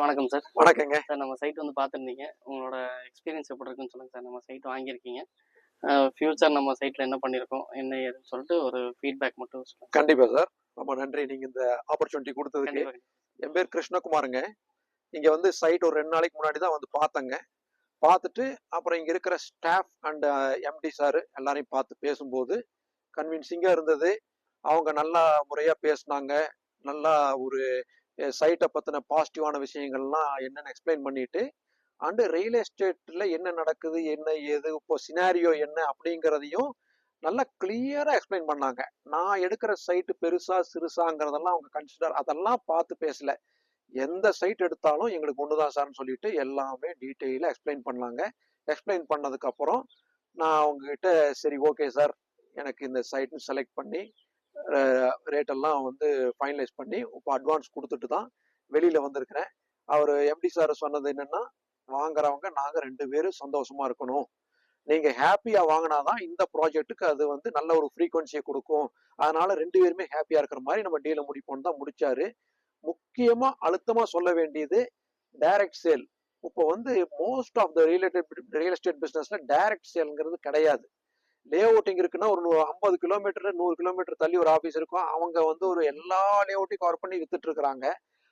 வணக்கம் சார். வணக்கங்க சார். நம்ம சைட் வந்து பார்த்துருந்தீங்க. உங்களோட எக்ஸ்பீரியன்ஸ் எப்படி இருக்குன்னு சொல்லுங்க சார். நம்ம சைட் வாங்கியிருக்கீங்க. ஃபியூச்சர் நம்ம சைட்ல என்ன பண்ணியிருக்கோம், என்ன ஏதுன்னு சொல்லிட்டு ஒரு ஃபீட்பேக் மட்டும் சொல்லுங்க. கண்டிப்பா சார். ரொம்ப நன்றி நீங்க இந்த ஆப்பர்ச்சுனிட்டி கொடுத்ததுக்கு. கண்டிப்பா. என் பேர் கிருஷ்ணகுமாருங்க. இங்க வந்து சைட் ஒரு 2 நாளைக்கு முன்னாடி தான் வந்து பார்த்தேங்க. பார்த்துட்டு அப்புறம் இங்க இருக்கிற ஸ்டாஃப் அண்ட் எம்டி சார் எல்லாரையும் பார்த்து பேசும்போது கன்வின்சிங்கா இருந்தது. அவங்க நல்லா முறையா பேசுனாங்க. நல்லா ஒரு சைட்டை பத்தின பாசிட்டிவான விஷயங்கள்லாம் என்னன்னு எக்ஸ்பிளைன் பண்ணிட்டு அண்ட் ரியல் எஸ்டேட்ல என்ன நடக்குது, என்ன ஏது, இப்போ சினாரியோ என்ன அப்படிங்கிறதையும் நல்லா கிளியரா எக்ஸ்பிளைன் பண்ணாங்க. நான் எடுக்கிற சைட்டு பெருசா சிறுசாங்கிறதெல்லாம் அவங்க கன்சிடர் அதெல்லாம் பார்த்து பேசல. எந்த சைட் எடுத்தாலும் எங்களுக்கு ஒண்ணுதான் சார்னு சொல்லிட்டு எல்லாமே டீட்டெயிலா எக்ஸ்பிளைன் பண்ணாங்க. எக்ஸ்பிளைன் பண்ணதுக்கு அப்புறம் நான் அவங்க கிட்ட சரி ஓகே சார், எனக்கு இந்த சைட்னு செலக்ட் பண்ணி ரேட் எல்லாம் வந்து ஃபைனலைஸ் பண்ணி இப்போ அட்வான்ஸ் கொடுத்துட்டு தான் வெளியில வந்திருக்கிறேன். அவர் எம்டி சார் சொன்னது என்னன்னா, வாங்குறவங்க நாங்க 2 பேரும் சந்தோஷமா இருக்கணும். நீங்க ஹாப்பியா வாங்கினாதான் இந்த ப்ராஜெக்ட்டுக்கு அது வந்து நல்ல ஒரு ஃப்ரீக்வன்சியை கொடுக்கும். அதனால 2 பேருமே ஹாப்பியா இருக்கிற மாதிரி நம்ம டீலை முடிப்போம்னு தான் முடிச்சாரு. முக்கியமா அழுத்தமா சொல்ல வேண்டியது டைரக்ட் சேல். இப்போ வந்து most of the real estate பிசினஸ்ல டைரக்ட் சேல்ங்கிறது கிடையாது. லே அவுட்டிங் இருக்குன்னா ஒரு 50 கிலோமீட்டர் 100 கிலோமீட்டர் தள்ளி ஒரு ஆபீஸ் இருக்கும். அவங்க வந்து ஒரு எல்லா லே அவுட்டையும் கவர் பண்ணி வித்துட்டு இருக்கிறாங்க.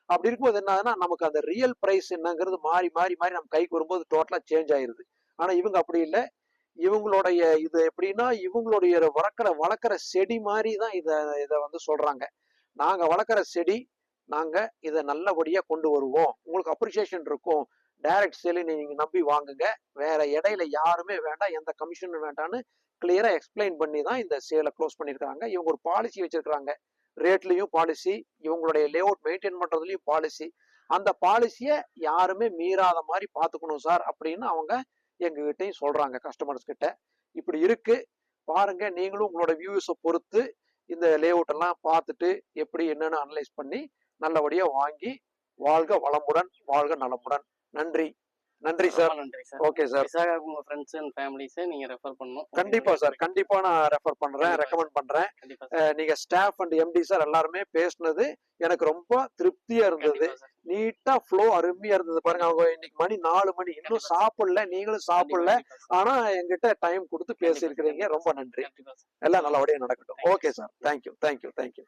அப்படி இருக்கும்போது என்ன ஆகுதுன்னா, நமக்கு அந்த ரியல் பிரைஸ் என்னங்கிறது மாறி மாறி மாறி நம்ம கைக்கு வரும்போது டோட்டலா சேஞ்ச் ஆயிருது. ஆனா இவங்க அப்படி இல்லை. இவங்களுடைய இது எப்படின்னா, இவங்களுடைய வளர்க்குற செடி மாதிரி தான் இதை வந்து சொல்றாங்க. நாங்க வளர்க்குற செடி, நாங்க இதை நல்லபடியா கொண்டு வருவோம், உங்களுக்கு அப்ரிசியேஷன் இருக்கும், டைரக்ட் சேலை நீங்க நம்பி வாங்குங்க, வேற இடையில யாருமே வேண்டாம், எந்த கமிஷனும் வேண்டாம்னு கிளியரா எக்ஸ்பிளைன் பண்ணி தான் இந்த சேலை க்ளோஸ் பண்ணியிருக்காங்க. இவங்க ஒரு பாலிசி வச்சிருக்காங்க. ரேட்லயும் பாலிசி, இவங்களுடைய லே அவுட் மெயின்டைன் பண்றதுலயும் பாலிசி. அந்த பாலிசியை யாருமே மீறாத மாதிரி பாத்துக்கணும் சார் அப்படின்னு அவங்க எங்ககிட்டயும் சொல்றாங்க கஸ்டமர்ஸ் கிட்ட. இப்படி இருக்கு பாருங்க, நீங்களும் உங்களோட வியூஸை பொறுத்து இந்த லே அவுட் எல்லாம் பார்த்துட்டு எப்படி என்னன்னு அனலைஸ் பண்ணி நல்லபடியா வாங்கி வாழ்க வளமுடன், வாழ்க நலமுடன். நன்றி. நன்றி சார். நன்றி சார். Okay sir. உங்க ஃப்ரெண்ட்ஸ் அண்ட் ஃபேமிலிஸை நீங்க ரெஃபர் பண்ணணும். கண்டிப்பா சார், கண்டிப்பா நான் ரெஃபர் பண்றேன், ரெக்கமெண்ட் பண்றேன். நீங்க ஸ்டாஃப் அண்ட் எம்டி சார் எல்லாருமே பேசுனது எனக்கு ரொம்ப திருப்தியா இருந்தது. நீட்டா ஃப்ளோ அருமையா இருந்தது. பாருங்க, அவங்க இன்னைக்கு மணி 4 மணி, இன்னும் சாப்பிடல, நீங்களும் சாப்பிடல, ஆனா என்கிட்ட டைம் கொடுத்து பேசியிருக்கிறீங்க. ரொம்ப நன்றி. எல்லாம் நல்லபடியா நடக்கட்டும். Okay sir. தேங்க்யூ.